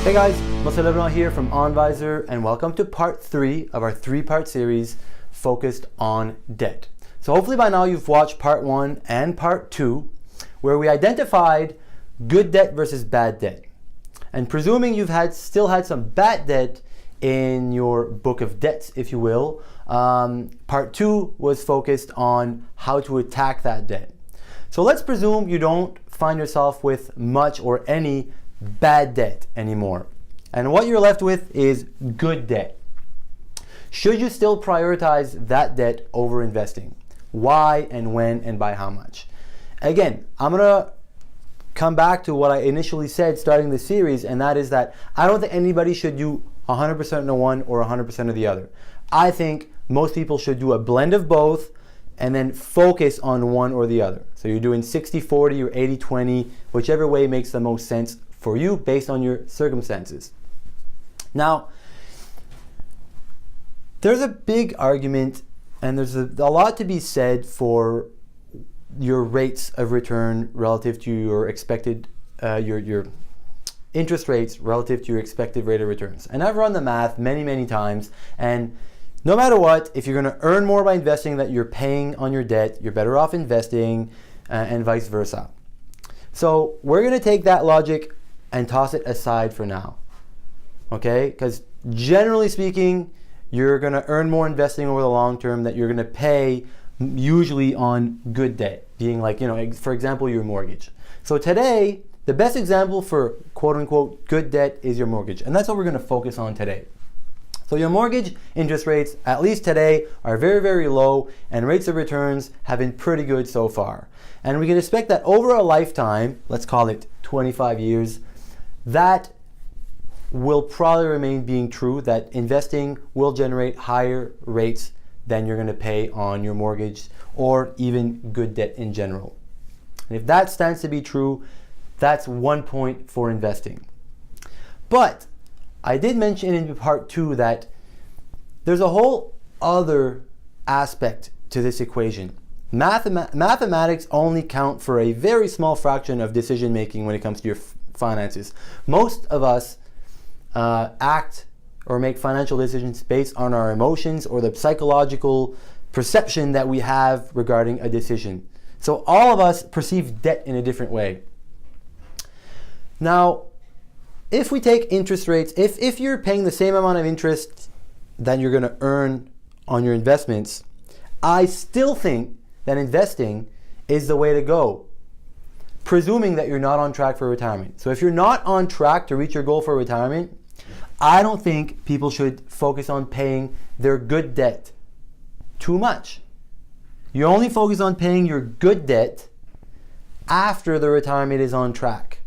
Hey guys, Moshe Lebanon here from OnVisor, and welcome to part 3 of our 3-part series focused on debt. So hopefully by now you've watched part 1 and part 2, where we identified good debt versus bad debt. And presuming you've still had some bad debt in your book of debts, if you will, part 2 was focused on how to attack that debt. So let's presume you don't find yourself with much or any bad debt anymore. And what you're left with is good debt. Should you still prioritize that debt over investing? Why and when and by how much? Again, I'm going to come back to what I initially said starting the series, and that is that I don't think anybody should do 100% of one or 100% of the other. I think most people should do a blend of both and then focus on one or the other. So you're doing 60-40 or 80-20, whichever way makes the most sense for you based on your circumstances. Now, there's a big argument and there's a lot to be said for your rates of return relative to your expected, your interest rates relative to your expected rate of returns. And I've run the math many times, and no matter what, if you're going to earn more by investing that you're paying on your debt, you're better off investing, and vice versa. So we're going to take that logic and toss it aside for now, okay? Because generally speaking, you're going to earn more investing over the long term that you're going to pay usually on good debt, being like, for example, your mortgage. So today, the best example for quote unquote good debt is your mortgage, and that's what we're going to focus on today. So your mortgage interest rates, at least today, are very low, and rates of returns have been pretty good so far. And we can expect that over a lifetime, let's call it 25 years, that will probably remain being true, that investing will generate higher rates than you're going to pay on your mortgage or even good debt in general. And if that stands to be true, that's one point for investing. But I did mention in part 2 that there's a whole other aspect to this equation. Mathematics only count for a very small fraction of decision making when it comes to your finances. Most of us act or make financial decisions based on our emotions or the psychological perception that we have regarding a decision. So all of us perceive debt in a different way. Now, if we take interest rates, if you're paying the same amount of interest that you're going to earn on your investments, I still think that investing is the way to go, presuming that you're not on track for retirement. So if you're not on track to reach your goal for retirement, I don't think people should focus on paying their good debt too much. You only focus on paying your good debt after the retirement is on track.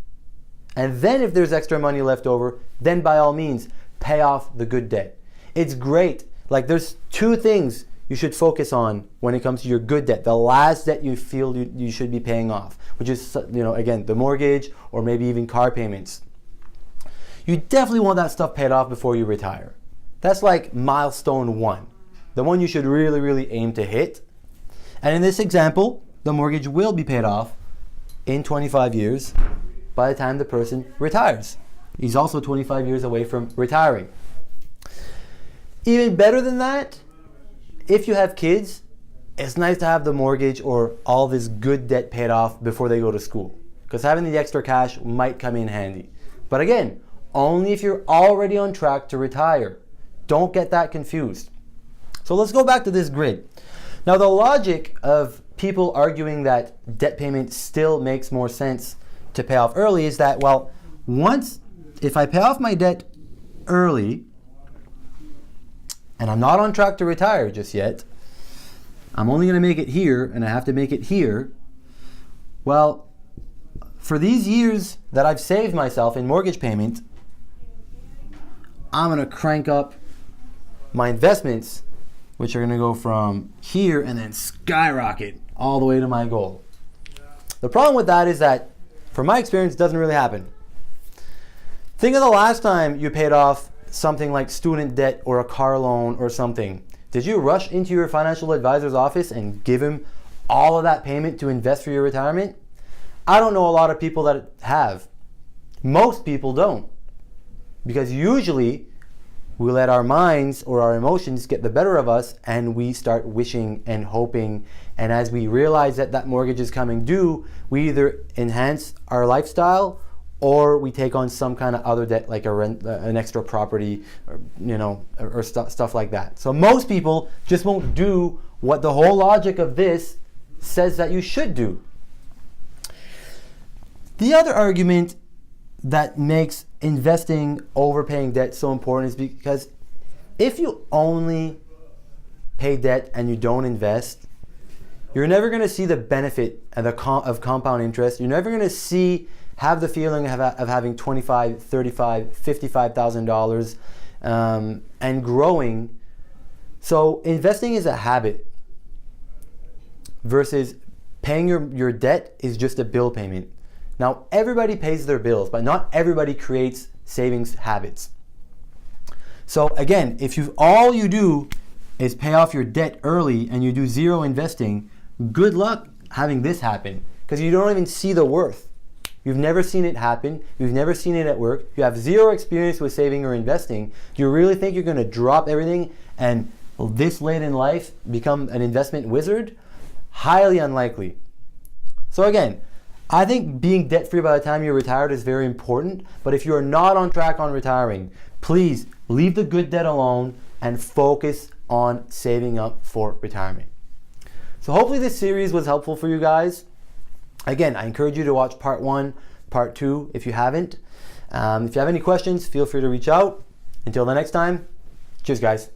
And then if there's extra money left over, then by all means, pay off the good debt. It's great. Like, there's 2 things you should focus on when it comes to your good debt. The last debt you feel you should be paying off, which is, again, the mortgage or maybe even car payments. You definitely want that stuff paid off before you retire. That's like milestone 1, the one you should really aim to hit. And in this example, the mortgage will be paid off in 25 years by the time the person retires. He's also 25 years away from retiring. Even better than that, if you have kids, it's nice to have the mortgage or all this good debt paid off before they go to school, because having the extra cash might come in handy. But again, only if you're already on track to retire. Don't get that confused. So let's go back to this grid. Now, the logic of people arguing that debt payment still makes more sense to pay off early is that, well, if I pay off my debt early and I'm not on track to retire just yet, I'm only going to make it here and I have to make it here. Well, for these years that I've saved myself in mortgage payment, I'm going to crank up my investments, which are going to go from here and then skyrocket all the way to my goal. The problem with that is that, from my experience, it doesn't really happen. Think of the last time you paid off something like student debt or a car loan or something. Did you rush into your financial advisor's office and give him all of that payment to invest for your retirement? I don't know a lot of people that have. Most people don't. because usually we let our minds or our emotions get the better of us, and we start wishing and hoping. And as we realize that that mortgage is coming due, we either enhance our lifestyle or we take on some kind of other debt, like a rent, an extra property, or, or stuff like that. So most people just won't do what the whole logic of this says that you should do. The other argument that makes investing over paying debt so important is because if you only pay debt and you don't invest, you're never going to see the benefit of compound interest. You're never going to have the feeling of having $25,000, $35,000, $55,000 and growing. So investing is a habit versus paying your debt is just a bill payment. Now, everybody pays their bills, but not everybody creates savings habits. So again, if all you do is pay off your debt early and you do zero investing, good luck having this happen, because you don't even see the worth. You've never seen it happen. You've never seen it at work. You have zero experience with saving or investing. Do you really think you're going to drop everything and this late in life become an investment wizard? Highly unlikely. So again, I think being debt-free by the time you're retired is very important, but if you're not on track on retiring, please leave the good debt alone and focus on saving up for retirement. So hopefully this series was helpful for you guys. Again, I encourage you to watch part 1, part 2 if you haven't. If you have any questions, feel free to reach out. Until the next time, cheers guys.